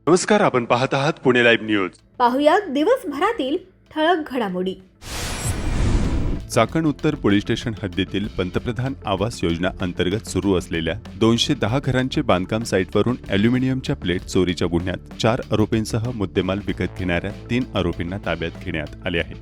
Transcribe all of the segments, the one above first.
नमस्कार, आपण पाहत आहात पुणे लाईव्ह न्यूज. पाहुयात दिवसभरातील ठळक घडामोडी. चाकण उत्तर पोलीस स्टेशन हद्दीतील पंतप्रधान आवास योजना अंतर्गत सुरू असलेल्या 210 घरांचे बांधकाम साईटवरून ॲल्युमिनियमच्या प्लेट चोरीच्या गुन्ह्यात 4 आरोपींसह मुद्देमाल विकत घेणाऱ्या 3 आरोपींना ताब्यात घेण्यात आले आहे.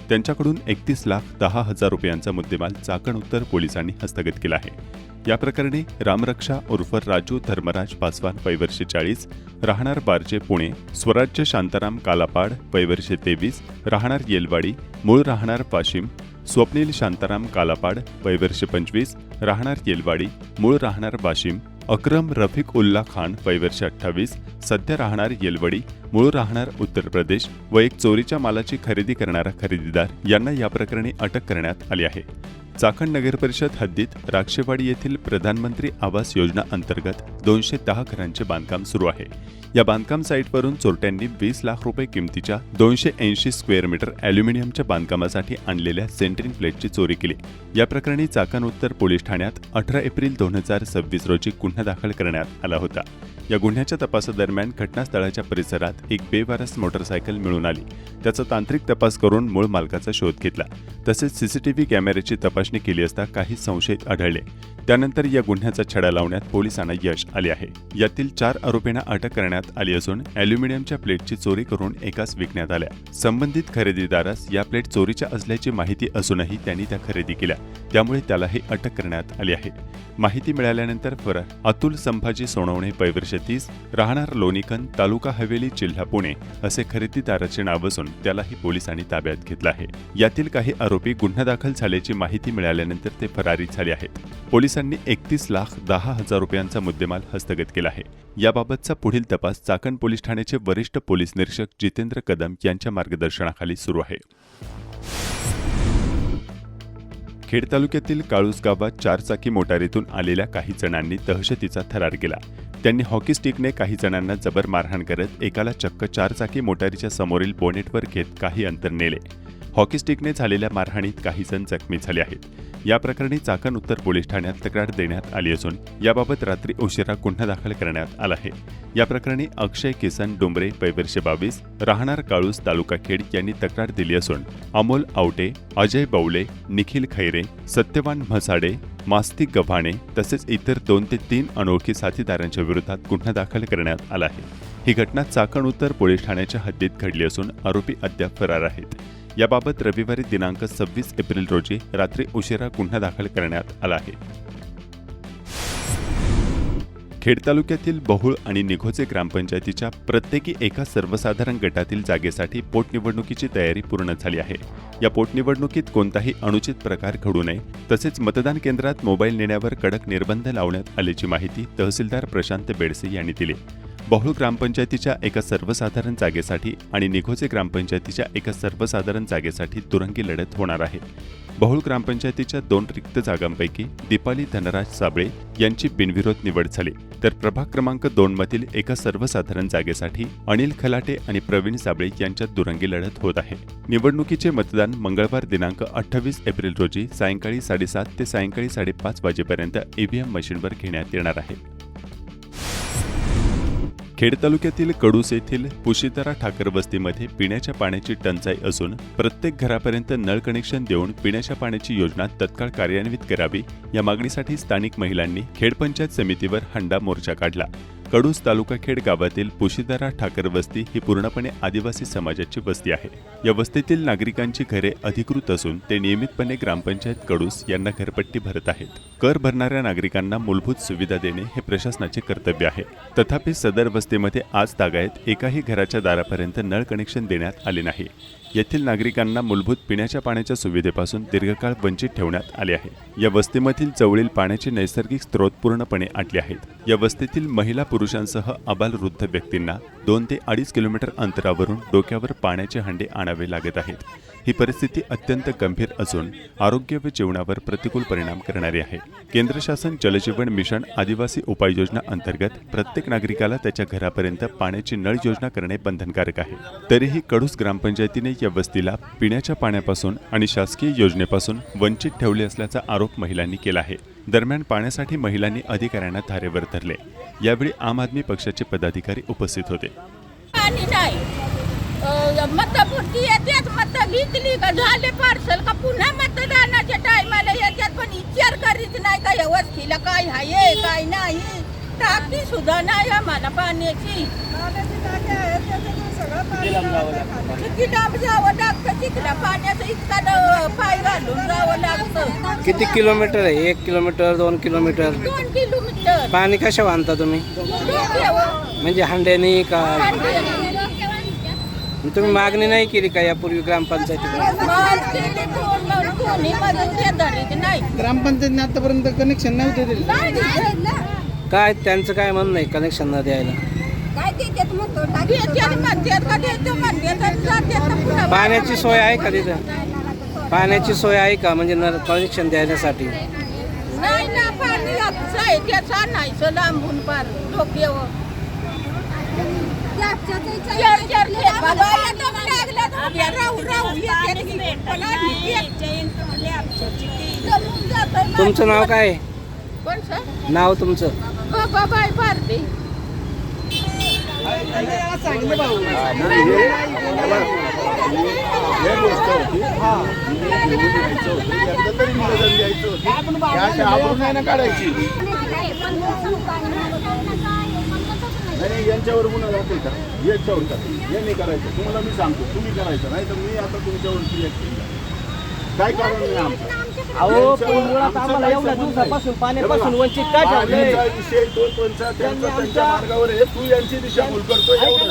त्यांच्याकडून 31,10,000 रुपयांचा मुद्देमाल चाकण उत्तर पोलिसांनी हस्तगत केला आहे. या प्रकरणी रामरक्षा उर्फ राजू धर्मराज पासवान वय वर्ष 40, राहणार बारजे पुणे, स्वराज्य शांताराम कालापाड वय वर्ष 23, राहणार येलवाडी, मूळ राहणार वाशिम, स्वप्नील शांताराम कालापाड वय वर्ष 25, राहणार येलवाडी, मूळ राहणार वाशिम, अक्रम रफिक उल्ला खान वय वर्ष 28, सध्या राहणार येलवडी, मूळ राहणार उत्तर प्रदेश व एक चोरीच्या मालाची खरेदी करणारा खरेदीदार यांना या प्रकरणी अटक करण्यात आली आहे. चाकण नगर परिषद हद्दीत राक्षेवाडी येथील प्रधानमंत्री आवास योजना अंतर्गत 210 घरांचे बांधकाम सुरू आहे. या बांधकाम साईटवरून चोरट्यांनी 20 लाख रुपये किमतीच्या 280 स्क्वेअर मीटर ॲल्युमिनियमच्या बांधकामासाठी आणलेल्या सेंट्रिंग प्लेटची चोरी केली. या प्रकरणी चाकण उत्तर पोलीस ठाण्यात 18 एप्रिल 2026 रोजी गुन्हा दाखल करण्यात आला होता. या गुन्ह्याच्या तपासादरम्यान घटनास्थळाच्या परिसरात एक बेवारस मोटरसायकल मिळून आली. त्याचा तांत्रिक तपास करून मूळ मालकाचा शोध घेतला. तसेच सीसीटीव्ही कॅमेऱ्याची तपासणी केली असता काही संशयित आढळले. त्यानंतर या गुन्ह्याचा छडा लावण्यात पोलिसांना यश आले आहे. यातील 4 आरोपींना अटक करण्यात आली असून ॲल्युमिनियमच्या प्लेटची चोरी करून एकास विकण्यात आल्या. संबंधित खरेदीदारास या प्लेट चोरीच्या असल्याची माहिती असूनही त्यांनी त्या खरेदी केल्या, त्यामुळे त्यालाही अटक करण्यात आली आहे. माहिती मिळाल्यानंतर फरार अतुल संभाजी सोनवणे वय वर्ष 30, राहणार लोणीकन, तालुका हवेली, जिल्हा पुणे असे खरेदीदाराचे नाव असून त्यालाही पोलिसांनी ताब्यात घेतलं आहे. यातील काही आरोपी गुन्हा दाखल झाल्याची माहिती मिळाल्यानंतर ते फरारी झाले आहेत. पोलिसांनी 31,10,000 रुपयांचा मुद्देमाल हस्तगत केला आहे. याबाबतचा पुढील तपास चाकण पोलीस ठाण्याचे वरिष्ठ पोलीस निरीक्षक जितेंद्र कदम यांच्या मार्गदर्शनाखाली सुरू आहे. खेड तालुक्यातील काळूस गावात 4 चाकी मोटारीतून आलेल्या काही जणांनी दहशतीचा थरार केला. त्यांनी हॉकी स्टिकने काही जणांना जबर मारहाण करत एकाला चक्क 4 चाकी मोटारीच्या समोरील बोनेटवर घेत काही अंतर नेले. हॉकी स्टिकने झालेल्या मारहाणीत काही जण जखमी झाले आहेत. या प्रकरणी चाकण उत्तर पोलीस ठाण्यात तक्रार देण्यात आली असून याबाबत रात्री उशिरा गुन्हा दाखल करण्यात आला आहे. या प्रकरणी अक्षय किसन डोंबरे वय वर्ष 22, राहणार काळूस तालुका खेड यांनी तक्रार दिली असून अमोल आवटे, अजय बौले, निखिल खैरे, सत्यवान म्हसाडे, मास्ती गव्हाणे तसेच इतर 2 ते 3 अनोळखी साथीदारांच्या विरोधात गुन्हा दाखल करण्यात आला आहे. ही घटना चाकण उत्तर पोलीस ठाण्याच्या हद्दीत घडली असून आरोपी अद्याप फरार आहेत. याबाबत रविवारी दिनांक 26 एप्रिल रोजी रात्री उशिरा गुन्हा दाखल करण्यात आला आहे. खेड तालुक्यातील बहुळ आणि निघोचे ग्रामपंचायतीच्या प्रत्येकी एका सर्वसाधारण गटातील जागेसाठी पोटनिवडणुकीची तयारी पूर्ण झाली आहे. या पोटनिवडणुकीत कोणताही अनुचित प्रकार घडू नये तसेच मतदान केंद्रात मोबाईल नेण्यावर कडक निर्बंध लावण्यात आल्याची माहिती तहसीलदार प्रशांत बेडसे यांनी दिली. बहुळ ग्रामपंचायतीच्या एका सर्वसाधारण जागेसाठी आणि निघोचे ग्रामपंचायतीच्या एका सर्वसाधारण जागेसाठी दुरंगी लढत होणार आहे. बहुळ ग्रामपंचायतीच्या 2 रिक्त जागांपैकी दीपाली धनराज साबळे यांची बिनविरोध निवड झाली, तर प्रभाग क्रमांक 2 मधील एका सर्वसाधारण जागेसाठी अनिल खलाटे आणि प्रवीण साबळे यांच्यात दुरंगी लढत होत आहे. निवडणुकीचे मतदान मंगळवार दिनांक 28 एप्रिल रोजी सायंकाळी 7:30 ते सायंकाळी 5:30 वाजेपर्यंत ईव्हीएम मशीनवर घेण्यात येणार आहे. खेड तालुक्यातील कडूस येथील पुशितरा ठाकर वस्तीमध्ये पिण्याच्या पाण्याची टंचाई असून प्रत्येक घरापर्यंत नळ कनेक्शन देऊन पिण्याच्या पाण्याची योजना तत्काळ कार्यान्वित करावी या मागणीसाठी स्थानिक महिलांनी खेड पंचायत समितीवर हंडा मोर्चा काढला. कडूस तालुका खेड गावातील पुशितरा ठाकर वस्ती ही पूर्णपणे आदिवासी समाजाची वस्ती आहे. या वस्तीतील नागरिकांची घरे अधिकृत असून ते नियमितपणे ग्रामपंचायत कडूस यांना घरपट्टी भरत आहेत. कर भरणाऱ्या नागरिकांना मूलभूत सुविधा देणे हे प्रशासनाचे कर्तव्य आहे. तथापि सदर वस्तीमध्ये आज तागायत एकाही घराच्या दारापर्यंत नळ कनेक्शन देण्यात आले नाही. येथील नागरिकांना मूलभूत पिण्याच्या पाण्याच्या सुविधेपासून दीर्घकाळ वंचित ठेवण्यात आले आहे. या वस्तीमधील जवळील पाण्याचे नैसर्गिक स्रोत पूर्णपणे आटले आहेत. या वस्तीतील महिला पुरुषांसह आबालवृद्ध व्यक्तींना 2 ते 2.5 किलोमीटर अंतरावरून डोक्यावर पाण्याचे हंडे आणावे लागत आहेत. ही परिस्थिती अत्यंत गंभीर असून आरोग्य व जीवनावर प्रतिकूल परिणाम करणारी आहे. केंद्र शासन जलजीवन मिशन आदिवासी उपाययोजना अंतर्गत प्रत्येक नागरिकाला त्याच्या घरापर्यंत पाण्याची नळ योजना करणे बंधनकारक आहे. तरीही कडूस ग्रामपंचायतीने या वस्तीला पिण्याच्या पाण्यापासून आणि शासकीय योजनेपासून वंचित ठेवले असल्याचा आरोप महिलांनी केला आहे. दरम्यान पाण्यासाठी महिलांनी अधिकाऱ्यांना धारेवर धरले। यावेळी आम आदमी पक्षाचे पदाधिकारी उपस्थित होते। पाणी नाही, मतपुरती येतात, मत घेतली का झाले पार्सल का पुन्हा मतदानाच्या टायमाला येतात, पण विचार करीत नाही का या वस्तीला काय आहे काय नाही। टाकी सुद्धा नाही आम्हाला पाण्याची, किती लांब जावं लागतं तिकडं, पाण्याचं इतका पाय घालून जावं लागतं। किती किलोमीटर आहे? 1 किलोमीटर 2 किलोमीटर? 2 किलोमीटर। पाणी कशा बांधता तुम्ही? म्हणजे हांड्याने का? तुम्ही मागणी नाही केली का यापूर्वी ग्रामपंचायतीकडे? ग्रामपंचायतीने आतापर्यंत कनेक्शन नव्हते दिले। काय त्यांचं काय म्हणणं आहे कनेक्शन न द्यायला? पाण्याची सोय आहे का तिथं? पाण्याची सोय आहे का म्हणजे कनेक्शन द्यायसाठी? नाही ना, पाणी आहे त्याचा नाही लांबून पार डोक्यावर। तुमचं नाव काय आहे? कोणचं नाव तुमचं? बाबाबाई पारडी। नाही यांच्यावर गुन्हा दाखल करा, याच्यावर करा, हे नाही करायचं। तुम्हाला मी सांगतो, तुम्ही करायचं नाही तर मी आता तुमच्यावर क्रिएट केलं। काय कारण नाही आमचं? अहो पण आम्हाला एवढ्या दिवसापासून पाण्यापासून वंचित काय ठेवलंय? विषय तो त्यांचा त्यांच्या मार्गावर आहे, तू यांची दिशाभूल करतो एवढं।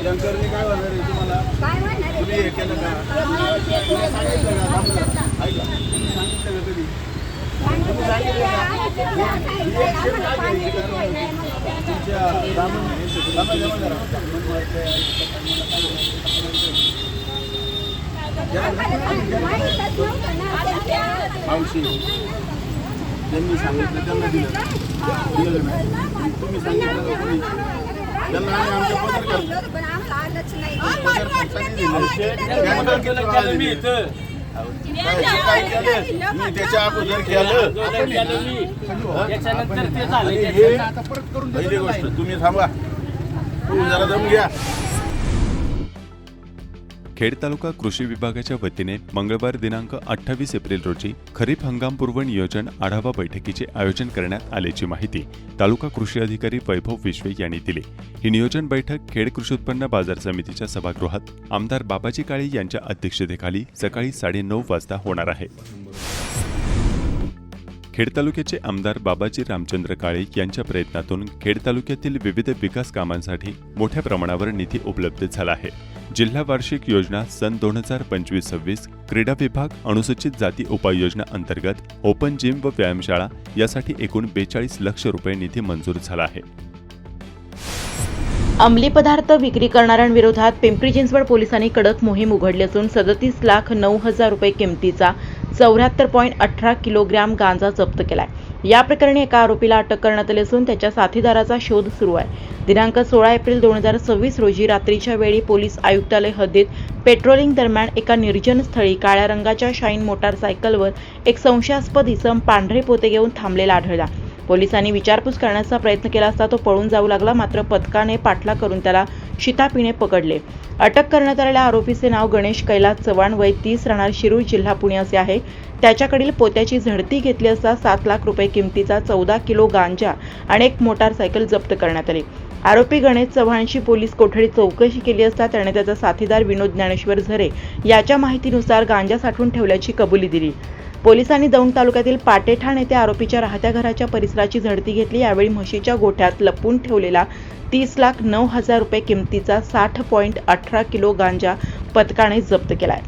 शंकरने काय होणार आहे तुम्हाला? तुम्ही हे केलं का? तुम्ही सांगितलं का? ऐका, तुम्ही सांगितलं का कधी? तुम्ही सांगितलं मावशी त्यांनी सांगितलं त्यांना दिलं नाही, तुम्ही सांगितलं त्यांना आणि आमच्या मी त्याच्या अगोदर केलं। पहिली गोष्ट तुम्ही थांबा, तुम्ही जरा दम घ्या। खेड तालुका कृषी विभागाच्या वतीने मंगळवार दिनांक 28 एप्रिल रोजी खरीप हंगामपूर्व नियोजन आढावा बैठकीचे आयोजन करण्यात आल्याची माहिती तालुका कृषी अधिकारी वैभव विश्वे यांनी दिली। ही नियोजन बैठक खेड कृषी उत्पन्न बाजार समितीच्या सभागृहात आमदार बाबाजी काळे यांच्या अध्यक्षतेखाली सकाळी 9:30 वाजता होणार आहे। खेड तालुक्याचे आमदार बाबाजी रामचंद्र काळे यांच्या प्रयत्नातून खेड तालुक्यातील विविध विकास कामांसाठी मोठ्या प्रमाणावर निधी उपलब्ध झाला आहे। जिल्हा वार्षिक योजना सन 2025-26 क्रीडा विभाग अनुसूचित जाती उपाययोजना अंतर्गत ओपन जिम व व्यायामशाळा यासाठी एकूण 42 लाख रुपये निधी मंजूर झाला आहे। अंमली पदार्थ विक्री करणाऱ्यांविरोधात पिंपरी चिंचवड पोलिसांनी कडक मोहीम उघडली असून 37,09,000 रुपये किमतीचा 74.18 किलोग्रॅम गांजा जप्त केलाय। या प्रकरणी एका आरोपीला अटक करण्यात आली असून त्याच्या साथीदाराचा शोध सुरू आहे। दिनांक 16 एप्रिल 2026 रोजी रात्रीच्या वेळी पोलीस आयुक्तालय हद्दीत पेट्रोलिंग दरम्यान एका निर्जन स्थळी काळ्या रंगाच्या शाईन मोटारसायकलवर एक संशयास्पद इसम पांढरे पोते घेऊन थांबलेला आढळला। पोलिसांनी विचारपूस करण्याचा प्रयत्न केला असता तो पळून जाऊ लागला, मात्र पथकाने पाठलाग करून त्याला शिताफीने पकडले। अटक करण्यात आलेल्या आरोपीचे नाव गणेश कैलास चव्हाण, वय 30, राहणार शिरूर, जिल्हा पुणे असे आहे। त्याच्याकडील पोत्याची झडती घेतली असता 7 लाख रुपये किमतीचा 14 किलो गांजा आणि एक मोटारसायकल जप्त करण्यात आली। आरोपी गणेश चव्हाणची पोलीस कोठडीत चौकशी केली असता त्याने त्याचा साथीदार विनोद ज्ञानेश्वर झरे याच्या माहितीनुसार गांजा साठवून ठेवल्याची कबुली दिली। पोलिसांनी दौंड तालुक्यातील पाटेठाण येथे आरोपीच्या राहत्या घराच्या परिसराची झडती घेतली। यावेळी म्हशीच्या गोठ्यात लपवून ठेवलेला 30,09,000 रुपये किमतीचा 60.18 किलो गांजा पथकाने जप्त केलाय।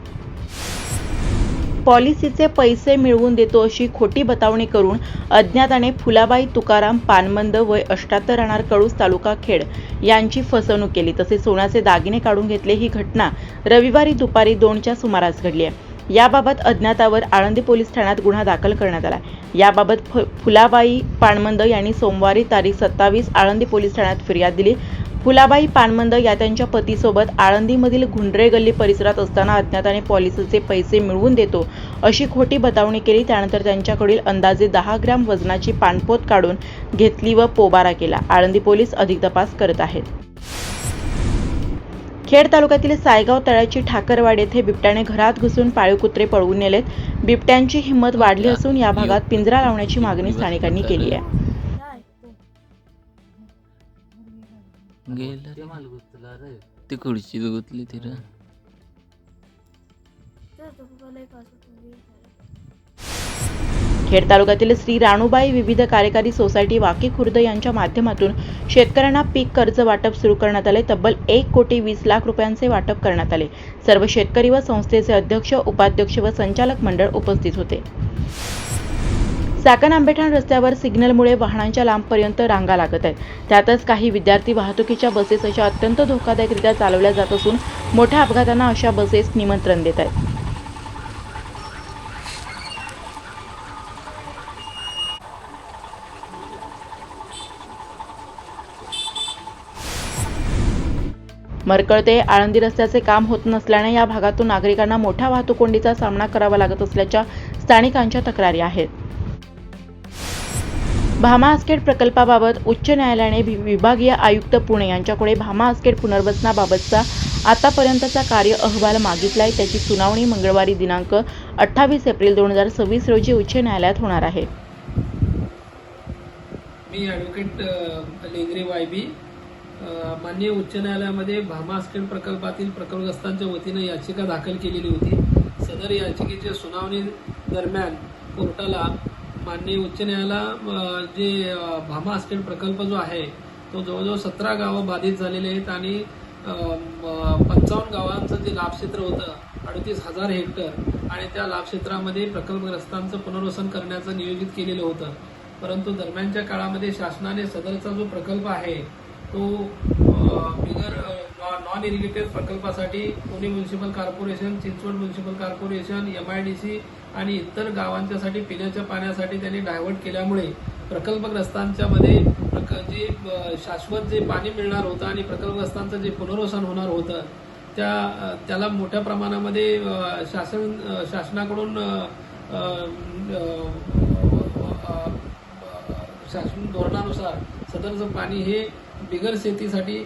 पॉलिसीचे पैसे मिळवून देतो अशी खोटी बतावणी करून अज्ञाताने फुलाबाई तुकाराम पानमंद, वय 78, राहणार कळूस, तालुका खेड यांची फसवणूक केली, तसेच सोन्याचे दागिने काढून घेतले। ही घटना रविवारी दुपारी 2च्या सुमारास घडली आहे। याबाबत अज्ञातावर आळंदी पोलीस ठाण्यात गुन्हा दाखल करण्यात आला। याबाबत फुलाबाई पानमंद यांनी सोमवारी तारीख 27 आळंदी पोलीस ठाण्यात फिर्याद दिली। फुलाबाई पानमंद या त्यांच्या पतीसोबत आळंदीमधील घुंडरे गल्ली परिसरात असताना अज्ञाताने पॉलिसीचे पैसे मिळवून देतो अशी खोटी बतावणी केली. त्यानंतर त्यांच्याकडील अंदाजे 10 ग्रॅम वजनाची पानपोत काढून घेतली व पोबारा केला. आळंदी पोलीस अधिक तपास करत आहेत. खेड तालुक्यातील सायगाव तळ्याची ठाकरवाडी येथे बिबट्याने घरात घुसून पाळीव कुत्रे पळवून नेलेत. बिबट्यांची हिंमत वाढली असून या भागात पिंजरा लावण्याची मागणी स्थानिकांनी केली आहे. ती खुर्ची गुतली तिला. खेड तालुक्यातील श्री राणूबाई विविध कार्यकारी सोसायटी वाकी खुर्द यांच्या माध्यमातून शेतकऱ्यांना पीक कर्ज वाटप सुरू करण्यात आले. तब्बल 1,20,00,000 रुपयांचे वाटप करण्यात आले. सर्व शेतकरी व संस्थेचे अध्यक्ष, उपाध्यक्ष व संचालक मंडळ उपस्थित होते. चाकण आंबेठाण रस्त्यावर सिग्नलमुळे वाहनांच्या लांबपर्यंत रांगा लागत आहेत. त्यातच काही विद्यार्थी वाहतुकीच्या बसेस अशा अत्यंत धोकादायकरित्या चालवल्या जात असून मोठ्या अपघातांना अशा बसेस निमंत्रण देत आहेत. मरकळ ते आळंदी रस्त्याचे काम होत नसल्याने या भागातून नागरिकांना मोठ्या वाहतूक कोंडीचा सामना करावा लागत असल्याच्या स्थानिकांच्या तक्रारी आहेत. भामा आसखेड प्रकल्पाबाबत उच्च न्यायालयाने विभागीय आयुक्त पुणे यांच्याकडे भामा आसखेड पुनर्वसनाबाबतचा आतापर्यंतचा कार्य अहवाल मागितलाय. त्याची सुनावणी मंगळवारी दिनांक 28 एप्रिल 2026 रोजी उच्च न्यायालयात होणार आहे. मी ॲडव्होकेट लेंगरे वायबी माननीय उच्च न्यायालयामध्ये भामा आसखेड प्रकल्पातील प्रकल्पग्रस्तांच्या वतीनं याचिका दाखल केलेली होती. सदर याचिकेच्या सुनावणी दरम्यान कोर्टाला माननीय उच्च न्यायालय जे भामा आसखेड प्रकल्प जो आहे तो जवळजवळ 17 गावं बाधित झालेले आहेत आणि 55 गावांचं जे लाभक्षेत्र होतं 38,000 हेक्टर आणि त्या लाभक्षेत्रामध्ये प्रकल्पग्रस्तांचं पुनर्वसन करण्याचं नियोजित केलेलं होतं. परंतु दरम्यानच्या काळामध्ये शासनाने सदरचा जो प्रकल्प आहे तो बिगर नॉन इरिगेटेड प्रकल्पासाठी Pune municipal corporation, Chinchwad municipal corporation, MIDC आणि इतर गावांच्यासाठी पिण्याच्या पाण्यासाठी त्यांनी डायव्हर्ट केल्यामुळे प्रकल्पग्रस्तांच्या मध्ये जे शाश्वत जे पाणी मिळणार होतं आणि प्रकल्पग्रस्तांचं जे पुनर्वसन होणार होतं त्याला मोठ्या प्रमाणामध्ये शासनाकडून शासन धोरणानुसार सदरचं पाणी हे बिगर शेतीसाठी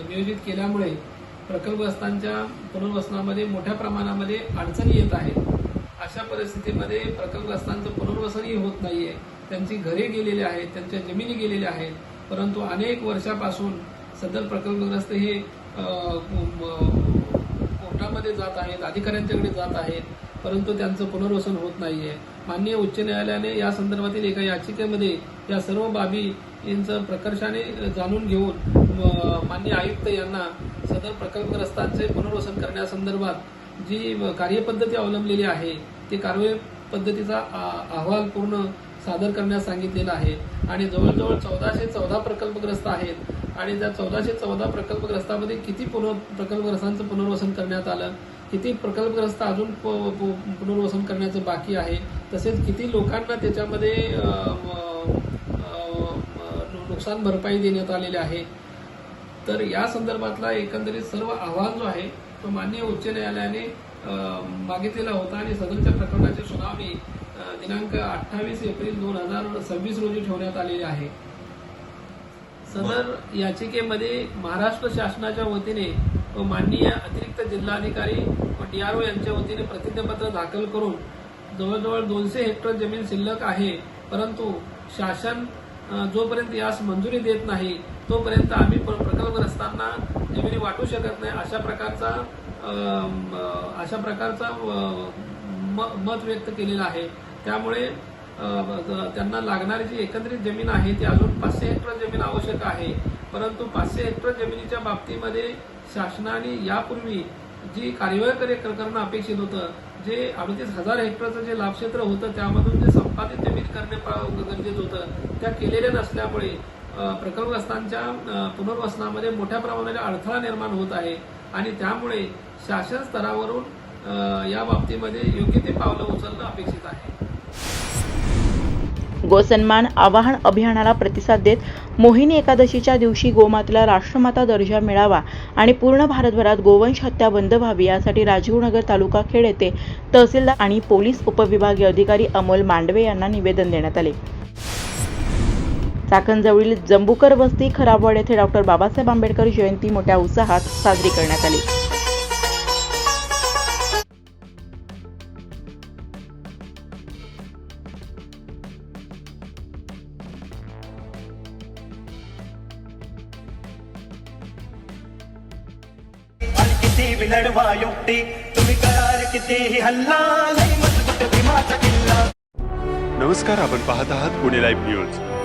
नियोजित केल्यामुळे प्रकल्पग्रस्तांच्या पुनर्वसनामध्ये मोठ्या प्रमाणामध्ये अडचणी येत आहेत. अशा परिस्थितीमध्ये प्रकल्पग्रस्तांचं पुनर्वसनही होत नाहीये. त्यांची घरे गेलेली आहेत, त्यांच्या जमिनी गेलेल्या आहेत. परंतु अनेक वर्षापासून सदर प्रकल्पग्रस्त हे कोर्टामध्ये जात आहेत, अधिकाऱ्यांच्याकडे जात आहेत, परंतु त्यांचं पुनर्वसन होत नाहीये. माननीय उच्च न्यायालयाने या संदर्भातील एका याचिकेमध्ये या सर्व बाबी यांचं प्रकर्षाने जाणून घेऊन माननीय आयुक्त यांना सदर प्रकल्पग्रस्तांचे पुनर्वसन करण्यासंदर्भात जी कार्यपद्धती अवलंबलेली आहे ती कार्यपद्धतीचा अहवाल पूर्ण सादर करण्यास सांगितलेला आहे. आणि जवळजवळ 1414 प्रकल्पग्रस्त आहेत आणि त्या 1414 प्रकल्पग्रस्तामध्ये किती प्रकल्पग्रस्तांचं पुनर्वसन करण्यात आलं, किती प्रकल्पग्रस्त अजून पुनर्वसन करण्याचं बाकी आहे, तसेच किती लोकांना त्याच्यामध्ये नुकसान भरपाई देण्यात आलेली आहे. तर या संदर्भातला एकंदरीत सर्व अहवाल जो आहे तो माननीय उच्च न्यायालयाने मागितलेला होता आणि सदरच्या प्रकरणाची सुनावणी दिनांक 28 एप्रिल 2026 रोजी ठेवण्यात आलेली आहे. सदर याचिकेमध्ये महाराष्ट्र शासनाच्या वतीने व माननीय अतिरिक्त जिल्हाधिकारी व DRO यांच्या वतीने प्रतिज्ञापत्र दाखल करून जवळजवळ 200 हेक्टर जमीन शिल्लक आहे. परंतु शासन जोपर्यंत यास मंजुरी देत नाही तोपर्यंत आम्ही प्रकल्पग्रस्तांना जमिनी वाटू शकत नाही अशा प्रकारचा मत व्यक्त केलेलं आहे. त्यामुळे त्यांना लागणारी जी एकंदरीत जमीन आहे ती अजून 500 हेक्टर जमीन आवश्यक आहे. परंतु 500 हेक्टर जमिनीच्या बाबतीमध्ये शासनाने यापूर्वी जी कार्यवाही करणं अपेक्षित होतं, जे 38,000 हेक्टरचं जे लाभक्षेत्र होतं त्यामधून जे संपादित जमीन करणे गरजेचं होतं त्या केलेल्या नसल्यामुळे प्रकल्पग्रस्तांच्या पुनर्वसनामध्ये मोठ्या प्रमाणात अडथळा निर्माण होत आहे आणि त्यामुळे शासन स्तरावरून या बाबतीमध्ये योग्य ते पावलं उचलणं अपेक्षित आहे. गोसन्मान आवाहन अभियानाला प्रतिसाद देत मोहिनी एकादशीच्या दिवशी गोमातेला राष्ट्रमाता दर्जा मिळावा आणि पूर्ण भारतभरात गोवंश हत्या बंद व्हावी यासाठी राजीवनगर तालुका खेड येथे तहसीलदार आणि पोलीस उपविभागीय अधिकारी अमोल मांडवे यांना निवेदन देण्यात आले. चाकणजवळील जंबूकर वस्ती खराबवाड येथे डॉक्टर बाबासाहेब आंबेडकर जयंती मोठ्या उत्साहात साजरी करण्यात आली. नमस्कार, आपण पाहत आहात पुणे लाईव्ह न्यूज.